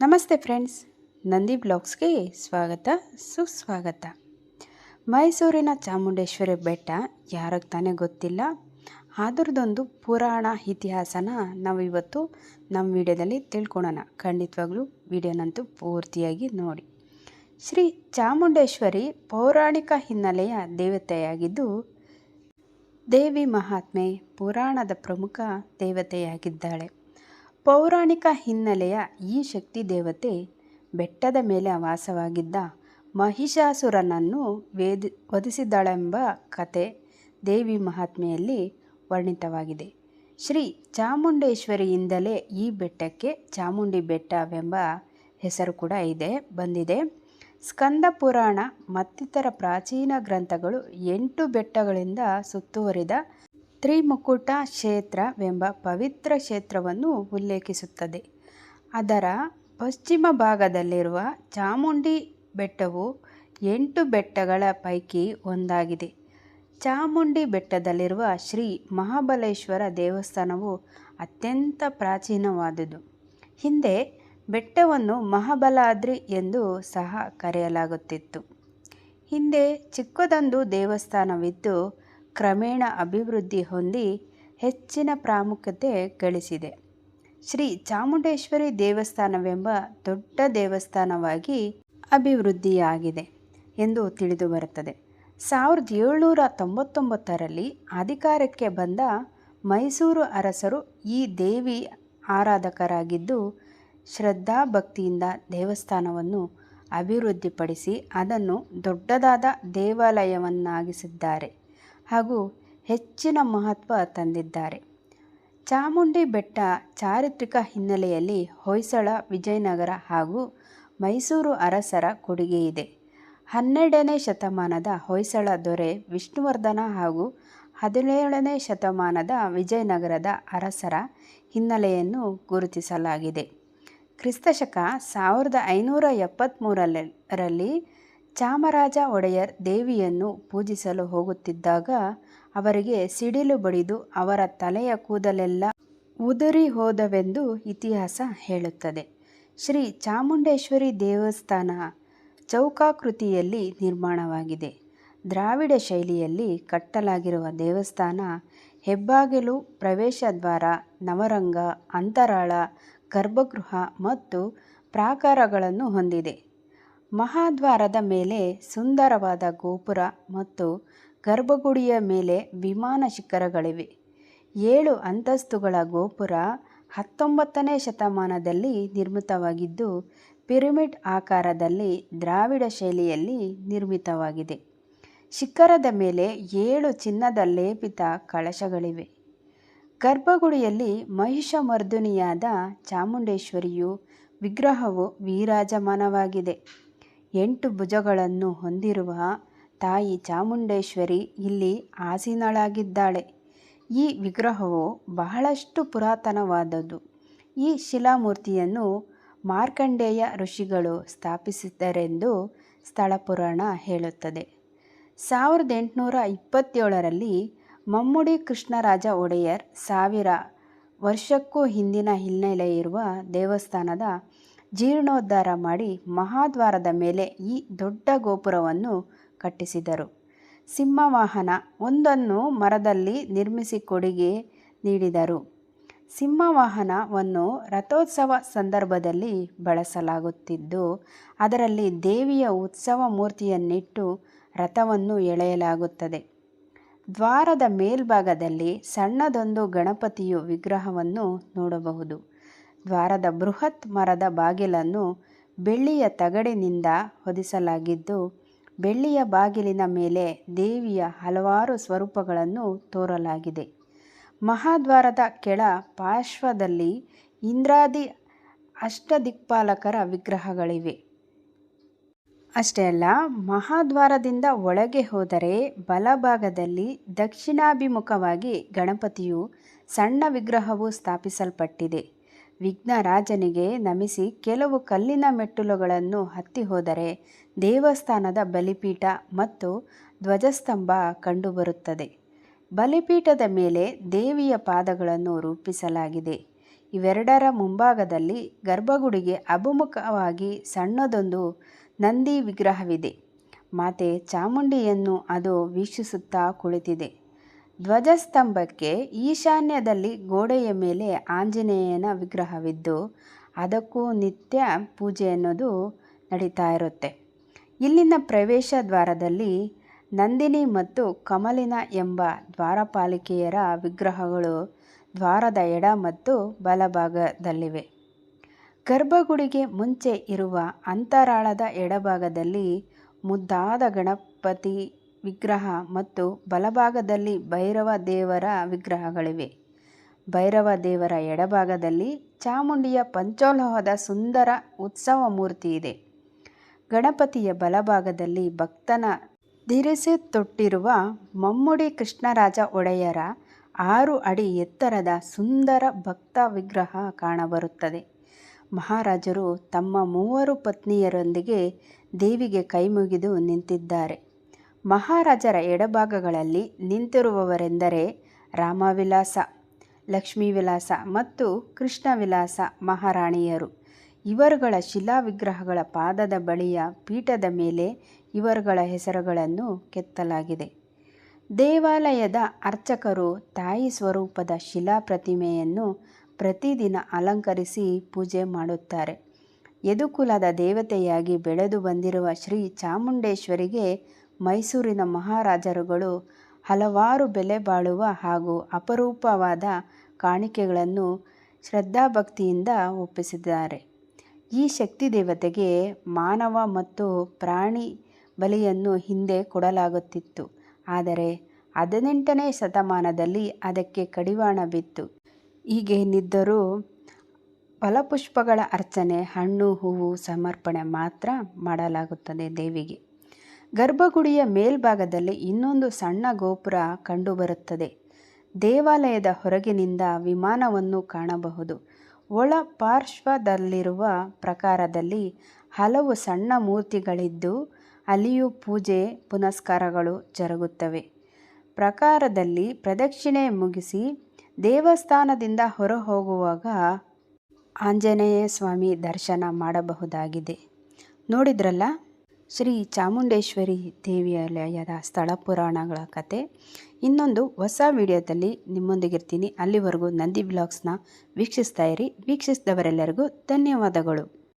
ನಮಸ್ತೆ ಫ್ರೆಂಡ್ಸ್, ನಂದಿ ಬ್ಲಾಗ್ಸ್ಗೆ ಸ್ವಾಗತ ಸುಸ್ವಾಗತ. ಮೈಸೂರಿನ ಚಾಮುಂಡೇಶ್ವರಿ ಬೆಟ್ಟ ಯಾರಿಗೆ ತಾನೇ ಗೊತ್ತಿಲ್ಲ. ಅದರದೊಂದು ಪುರಾಣ ಇತಿಹಾಸನ ನಾವು ಇವತ್ತು ನಮ್ಮ ವಿಡಿಯೋದಲ್ಲಿ ತಿಳ್ಕೊಳ್ಳೋಣ. ಖಂಡಿತವಾಗ್ಲೂ ವಿಡಿಯೋನಂತೂ ಪೂರ್ತಿಯಾಗಿ ನೋಡಿ. ಶ್ರೀ ಚಾಮುಂಡೇಶ್ವರಿ ಪೌರಾಣಿಕ ಹಿನ್ನೆಲೆಯ ದೇವತೆಯಾಗಿದ್ದು, ದೇವಿ ಮಹಾತ್ಮೆ ಪುರಾಣದ ಪ್ರಮುಖ ದೇವತೆಯಾಗಿದ್ದಾಳೆ. ಪೌರಾಣಿಕ ಹಿನ್ನೆಲೆಯ ಈ ಶಕ್ತಿ ದೇವತೆ ಬೆಟ್ಟದ ಮೇಲೆ ವಾಸವಾಗಿದ್ದ ಮಹಿಷಾಸುರನನ್ನು ವಧಿಸಿದಳೆಂಬ ಕತೆ ದೇವಿ ಮಹಾತ್ಮೆಯಲ್ಲಿ ವರ್ಣಿತವಾಗಿದೆ. ಶ್ರೀ ಚಾಮುಂಡೇಶ್ವರಿಯಿಂದಲೇ ಈ ಬೆಟ್ಟಕ್ಕೆ ಚಾಮುಂಡಿ ಬೆಟ್ಟವೆಂಬ ಹೆಸರು ಕೂಡ ಬಂದಿದೆ. ಸ್ಕಂದ ಪುರಾಣ ಮತ್ತಿತರ ಪ್ರಾಚೀನ ಗ್ರಂಥಗಳು 8 ಬೆಟ್ಟಗಳಿಂದ ಸುತ್ತುವರಿದ ತ್ರಿಮುಕುಟ ಕ್ಷೇತ್ರವೆಂಬ ಪವಿತ್ರ ಕ್ಷೇತ್ರವನ್ನು ಉಲ್ಲೇಖಿಸುತ್ತದೆ. ಅದರ ಪಶ್ಚಿಮ ಭಾಗದಲ್ಲಿರುವ ಚಾಮುಂಡಿ ಬೆಟ್ಟವು 8 ಬೆಟ್ಟಗಳ ಪೈಕಿ ಒಂದಾಗಿದೆ. ಚಾಮುಂಡಿ ಬೆಟ್ಟದಲ್ಲಿರುವ ಶ್ರೀ ಮಹಾಬಲೇಶ್ವರ ದೇವಸ್ಥಾನವು ಅತ್ಯಂತ ಪ್ರಾಚೀನವಾದುದು. ಹಿಂದೆ ಬೆಟ್ಟವನ್ನು ಮಹಾಬಲಾದ್ರಿ ಎಂದು ಸಹ ಕರೆಯಲಾಗುತ್ತಿತ್ತು. ಹಿಂದೆ ಚಿಕ್ಕದೊಂದು ದೇವಸ್ಥಾನವಿದ್ದು ಕ್ರಮೇಣ ಅಭಿವೃದ್ಧಿ ಹೊಂದಿ ಹೆಚ್ಚಿನ ಪ್ರಾಮುಖ್ಯತೆ ಗಳಿಸಿದೆ. ಶ್ರೀ ಚಾಮುಂಡೇಶ್ವರಿ ದೇವಸ್ಥಾನವೆಂಬ ದೊಡ್ಡ ದೇವಸ್ಥಾನವಾಗಿ ಅಭಿವೃದ್ಧಿಯಾಗಿದೆ ಎಂದು ತಿಳಿದು ಬರುತ್ತದೆ. 1799ರಲ್ಲಿ ಅಧಿಕಾರಕ್ಕೆ ಬಂದ ಮೈಸೂರು ಅರಸರು ಈ ದೇವಿ ಆರಾಧಕರಾಗಿದ್ದು, ಶ್ರದ್ಧಾಭಕ್ತಿಯಿಂದ ದೇವಸ್ಥಾನವನ್ನು ಅಭಿವೃದ್ಧಿಪಡಿಸಿ ಅದನ್ನು ದೊಡ್ಡದಾದ ದೇವಾಲಯವನ್ನಾಗಿಸಿದ್ದಾರೆ ಹಾಗೂ ಹೆಚ್ಚಿನ ಮಹತ್ವ ತಂದಿದ್ದಾರೆ. ಚಾಮುಂಡಿ ಬೆಟ್ಟ ಚಾರಿತ್ರಿಕ ಹಿನ್ನೆಲೆಯಲ್ಲಿ ಹೊಯ್ಸಳ, ವಿಜಯನಗರ ಹಾಗೂ ಮೈಸೂರು ಅರಸರ ಕೊಡುಗೆ ಇದೆ. 12ನೇ ಶತಮಾನದ ಹೊಯ್ಸಳ ದೊರೆ ವಿಷ್ಣುವರ್ಧನ ಹಾಗೂ 17ನೇ ಶತಮಾನದ ವಿಜಯನಗರದ ಅರಸರ ಹಿನ್ನೆಲೆಯನ್ನು ಗುರುತಿಸಲಾಗಿದೆ. ಕ್ರಿಸ್ತಶಕ 1573ರಲ್ಲಿ ಚಾಮರಾಜ ಒಡೆಯರ್ ದೇವಿಯನ್ನು ಪೂಜಿಸಲು ಹೋಗುತ್ತಿದ್ದಾಗ ಅವರಿಗೆ ಸಿಡಿಲು ಬಡಿದು ಅವರ ತಲೆಯ ಕೂದಲೆಲ್ಲ ಉದುರಿ ಹೋದವೆಂದು ಇತಿಹಾಸ ಹೇಳುತ್ತದೆ. ಶ್ರೀ ಚಾಮುಂಡೇಶ್ವರಿ ದೇವಸ್ಥಾನ ಚೌಕಾಕೃತಿಯಲ್ಲಿ ನಿರ್ಮಾಣವಾಗಿದೆ. ದ್ರಾವಿಡ ಶೈಲಿಯಲ್ಲಿ ಕಟ್ಟಲಾಗಿರುವ ದೇವಸ್ಥಾನ ಹೆಬ್ಬಾಗಿಲು, ಪ್ರವೇಶ ದ್ವಾರ, ನವರಂಗ, ಅಂತರಾಳ, ಗರ್ಭಗೃಹ ಮತ್ತು ಪ್ರಾಕಾರಗಳನ್ನು ಹೊಂದಿದೆ. ಮಹಾದ್ವಾರದ ಮೇಲೆ ಸುಂದರವಾದ ಗೋಪುರ ಮತ್ತು ಗರ್ಭಗುಡಿಯ ಮೇಲೆ ವಿಮಾನ ಶಿಖರಗಳಿವೆ. 7 ಅಂತಸ್ತುಗಳ ಗೋಪುರ 19ನೇ ಶತಮಾನದಲ್ಲಿ ನಿರ್ಮಿತವಾಗಿದ್ದು, ಪಿರಮಿಡ್ ಆಕಾರದಲ್ಲಿ ದ್ರಾವಿಡ ಶೈಲಿಯಲ್ಲಿ ನಿರ್ಮಿತವಾಗಿದೆ. ಶಿಖರದ ಮೇಲೆ 7 ಚಿನ್ನದ ಲೇಪಿತ ಕಳಶಗಳಿವೆ. ಗರ್ಭಗುಡಿಯಲ್ಲಿ ಮಹಿಷಮರ್ದಿನಿಯಾದ ಚಾಮುಂಡೇಶ್ವರಿಯು ವಿಗ್ರಹವು ವಿರಾಜಮಾನವಾಗಿದೆ. 8 ಭುಜಗಳನ್ನು ಹೊಂದಿರುವ ತಾಯಿ ಚಾಮುಂಡೇಶ್ವರಿ ಇಲ್ಲಿ ಆಸೀನಳಾಗಿದ್ದಾಳೆ. ಈ ವಿಗ್ರಹವು ಬಹಳಷ್ಟು ಪುರಾತನವಾದದ್ದು. ಈ ಶಿಲಾಮೂರ್ತಿಯನ್ನು ಮಾರ್ಕಂಡೇಯ ಋಷಿಗಳು ಸ್ಥಾಪಿಸಿದರೆಂದು ಸ್ಥಳ ಪುರಾಣ ಹೇಳುತ್ತದೆ. 1827ರಲ್ಲಿ ಮಮ್ಮುಡಿ ಕೃಷ್ಣರಾಜ ಒಡೆಯರ್ 1000 ವರ್ಷಕ್ಕೂ ಹಿಂದಿನ ಹಿನ್ನೆಲೆಯಿರುವ ದೇವಸ್ಥಾನದ ಜೀರ್ಣೋದ್ಧಾರ ಮಾಡಿ ಮಹಾದ್ವಾರದ ಮೇಲೆ ಈ ದೊಡ್ಡ ಗೋಪುರವನ್ನು ಕಟ್ಟಿಸಿದರು. ಸಿಂಹವಾಹನ ಒಂದನ್ನು ಮರದಲ್ಲಿ ನಿರ್ಮಿಸಿ ಕೊಡುಗೆ ನೀಡಿದರು. ಸಿಂಹವಾಹನವನ್ನು ರಥೋತ್ಸವ ಸಂದರ್ಭದಲ್ಲಿ ಬಳಸಲಾಗುತ್ತಿದ್ದು, ಅದರಲ್ಲಿ ದೇವಿಯ ಉತ್ಸವ ಮೂರ್ತಿಯನ್ನಿಟ್ಟು ರಥವನ್ನು ಎಳೆಯಲಾಗುತ್ತದೆ. ದ್ವಾರದ ಮೇಲ್ಭಾಗದಲ್ಲಿ ಸಣ್ಣದೊಂದು ಗಣಪತಿಯ ವಿಗ್ರಹವನ್ನು ನೋಡಬಹುದು. ದ್ವಾರದ ಬೃಹತ್ ಮರದ ಬಾಗಿಲನ್ನು ಬೆಳ್ಳಿಯ ತಗಡಿನಿಂದ ಹೊದಿಸಲಾಗಿದ್ದು, ಬೆಳ್ಳಿಯ ಬಾಗಿಲಿನ ಮೇಲೆ ದೇವಿಯ ಹಲವಾರು ಸ್ವರೂಪಗಳನ್ನು ತೋರಲಾಗಿದೆ. ಮಹಾದ್ವಾರದ ಕೆಳ ಪಾರ್ಶ್ವದಲ್ಲಿ ಇಂದ್ರಾದಿ ಅಷ್ಟದಿಕ್ಪಾಲಕರ ವಿಗ್ರಹಗಳಿವೆ. ಅಷ್ಟೇ ಅಲ್ಲ, ಮಹಾದ್ವಾರದಿಂದ ಒಳಗೆ ಹೋದರೆ ಬಲಭಾಗದಲ್ಲಿ ದಕ್ಷಿಣಾಭಿಮುಖವಾಗಿ ಗಣಪತಿಯು ಸಣ್ಣ ವಿಗ್ರಹವು ಸ್ಥಾಪಿಸಲ್ಪಟ್ಟಿದೆ. ವಿಘ್ನರಾಜನಿಗೆ ನಮಿಸಿ ಕೆಲವು ಕಲ್ಲಿನ ಮೆಟ್ಟಿಲುಗಳನ್ನು ಹತ್ತಿ ಹೋದರೆ ದೇವಸ್ಥಾನದ ಬಲಿಪೀಠ ಮತ್ತು ಧ್ವಜಸ್ತಂಭ ಕಂಡುಬರುತ್ತದೆ. ಬಲಿಪೀಠದ ಮೇಲೆ ದೇವಿಯ ಪಾದಗಳನ್ನು ರೂಪಿಸಲಾಗಿದೆ. ಇವೆರಡರ ಮುಂಭಾಗದಲ್ಲಿ ಗರ್ಭಗುಡಿಗೆ ಅಭಿಮುಖವಾಗಿ ಸಣ್ಣದೊಂದು ನಂದಿ ವಿಗ್ರಹವಿದೆ. ಮಾತೆ ಚಾಮುಂಡಿಯನ್ನು ಅದು ವೀಕ್ಷಿಸುತ್ತಾ ಕುಳಿತಿದೆ. ಧ್ವಜಸ್ತಂಭಕ್ಕೆ ಈಶಾನ್ಯದಲ್ಲಿ ಗೋಡೆಯ ಮೇಲೆ ಆಂಜನೇಯನ ವಿಗ್ರಹವಿದ್ದು ಅದಕ್ಕೂ ನಿತ್ಯ ಪೂಜೆ ಅನ್ನೋದು ನಡೀತಾ ಇರುತ್ತೆ. ಇಲ್ಲಿನ ಪ್ರವೇಶ ದ್ವಾರದಲ್ಲಿ ನಂದಿನಿ ಮತ್ತು ಕಮಲಿನ ಎಂಬ ದ್ವಾರಪಾಲಿಕೆಯರ ವಿಗ್ರಹಗಳು ದ್ವಾರದ ಎಡ ಮತ್ತು ಬಲಭಾಗದಲ್ಲಿವೆ. ಗರ್ಭಗುಡಿಗೆ ಮುಂಚೆ ಇರುವ ಅಂತರಾಳದ ಎಡಭಾಗದಲ್ಲಿ ಮುದ್ದಾದ ಗಣಪತಿ ವಿಗ್ರಹ ಮತ್ತು ಬಲಭಾಗದಲ್ಲಿ ಭೈರವ ದೇವರ ವಿಗ್ರಹಗಳಿವೆ. ಭೈರವ ದೇವರ ಎಡಭಾಗದಲ್ಲಿ ಚಾಮುಂಡಿಯ ಪಂಚಲೋಹದ ಸುಂದರ ಉತ್ಸವ ಮೂರ್ತಿ ಇದೆ. ಗಣಪತಿಯ ಬಲಭಾಗದಲ್ಲಿ ಭಕ್ತನ ಧಿರಿಸಿ ಮಮ್ಮುಡಿ ಕೃಷ್ಣರಾಜ ಒಡೆಯರ 6 ಅಡಿ ಎತ್ತರದ ಸುಂದರ ಭಕ್ತ ವಿಗ್ರಹ ಕಾಣಬರುತ್ತದೆ. ಮಹಾರಾಜರು ತಮ್ಮ 3 ಪತ್ನಿಯರೊಂದಿಗೆ ದೇವಿಗೆ ಕೈಮುಗಿದು ನಿಂತಿದ್ದಾರೆ. ಮಹಾರಾಜರ ಎಡಭಾಗಗಳಲ್ಲಿ ನಿಂತಿರುವವರೆಂದರೆ ರಾಮವಿಲಾಸ, ಲಕ್ಷ್ಮೀವಿಲಾಸ ಮತ್ತು ಕೃಷ್ಣವಿಲಾಸ ಮಹಾರಾಣಿಯರು. ಇವರುಗಳ ಶಿಲಾ ವಿಗ್ರಹಗಳ ಪಾದದ ಬಳಿಯ ಪೀಠದ ಮೇಲೆ ಇವರುಗಳ ಹೆಸರುಗಳನ್ನು ಕೆತ್ತಲಾಗಿದೆ. ದೇವಾಲಯದ ಅರ್ಚಕರು ತಾಯಿ ಸ್ವರೂಪದ ಶಿಲಾ ಪ್ರತಿಮೆಯನ್ನು ಪ್ರತಿದಿನ ಅಲಂಕರಿಸಿ ಪೂಜೆ ಮಾಡುತ್ತಾರೆ. ಯದುಕುಲದ ದೇವತೆಯಾಗಿ ಬೆಳೆದು ಬಂದಿರುವ ಶ್ರೀ ಚಾಮುಂಡೇಶ್ವರಿಗೆ ಮೈಸೂರಿನ ಮಹಾರಾಜರುಗಳು ಹಲವಾರು ಬೆಲೆ ಬಾಳುವ ಹಾಗೂ ಅಪರೂಪವಾದ ಕಾಣಿಕೆಗಳನ್ನು ಶ್ರದ್ಧಾಭಕ್ತಿಯಿಂದ ಒಪ್ಪಿಸಿದ್ದಾರೆ. ಈ ಶಕ್ತಿ ದೇವತೆಗೆ ಮಾನವ ಮತ್ತು ಪ್ರಾಣಿ ಬಲಿಯನ್ನು ಹಿಂದೆ ಕೊಡಲಾಗುತ್ತಿತ್ತು. ಆದರೆ 18ನೇ ಶತಮಾನದಲ್ಲಿ ಅದಕ್ಕೆ ಕಡಿವಾಣ ಬಿತ್ತು. ಹೀಗೇನಿದ್ದರೂ ಫಲಪುಷ್ಪಗಳ ಅರ್ಚನೆ, ಹಣ್ಣು ಹೂವು ಸಮರ್ಪಣೆ ಮಾತ್ರ ಮಾಡಲಾಗುತ್ತದೆ ದೇವಿಗೆ. ಗರ್ಭಗುಡಿಯ ಮೇಲ್ಭಾಗದಲ್ಲಿ ಇನ್ನೊಂದು ಸಣ್ಣ ಗೋಪುರ ಕಂಡುಬರುತ್ತದೆ. ದೇವಾಲಯದ ಹೊರಗಿನಿಂದ ವಿಮಾನವನ್ನು ಕಾಣಬಹುದು. ಒಳ ಪಾರ್ಶ್ವದಲ್ಲಿರುವ ಪ್ರಾಕಾರದಲ್ಲಿ ಹಲವು ಸಣ್ಣ ಮೂರ್ತಿಗಳಿದ್ದು ಅಲ್ಲಿಯೂ ಪೂಜೆ ಪುನಸ್ಕಾರಗಳು ಜರುಗುತ್ತವೆ. ಪ್ರಾಕಾರದಲ್ಲಿ ಪ್ರದಕ್ಷಿಣೆ ಮುಗಿಸಿ ದೇವಸ್ಥಾನದಿಂದ ಹೊರ ಹೋಗುವಾಗ ಆಂಜನೇಯ ಸ್ವಾಮಿ ದರ್ಶನ ಮಾಡಬಹುದಾಗಿದೆ. ನೋಡಿದ್ರಲ್ಲ, ಶ್ರೀ ಚಾಮುಂಡೇಶ್ವರಿ ದೇವಾಲಯದ ಸ್ಥಳ ಪುರಾಣಗಳ ಕತೆ. ಇನ್ನೊಂದು ಹೊಸ ವಿಡಿಯೋದಲ್ಲಿ ನಿಮ್ಮೊಂದಿಗಿರ್ತೀನಿ. ಅಲ್ಲಿವರೆಗೂ ನಂದಿ ವ್ಲಾಗ್ಸ್ನ ವೀಕ್ಷಿಸ್ತಾ ಇರಿ. ವೀಕ್ಷಿಸಿದವರೆಲ್ಲರಿಗೂ ಧನ್ಯವಾದಗಳು.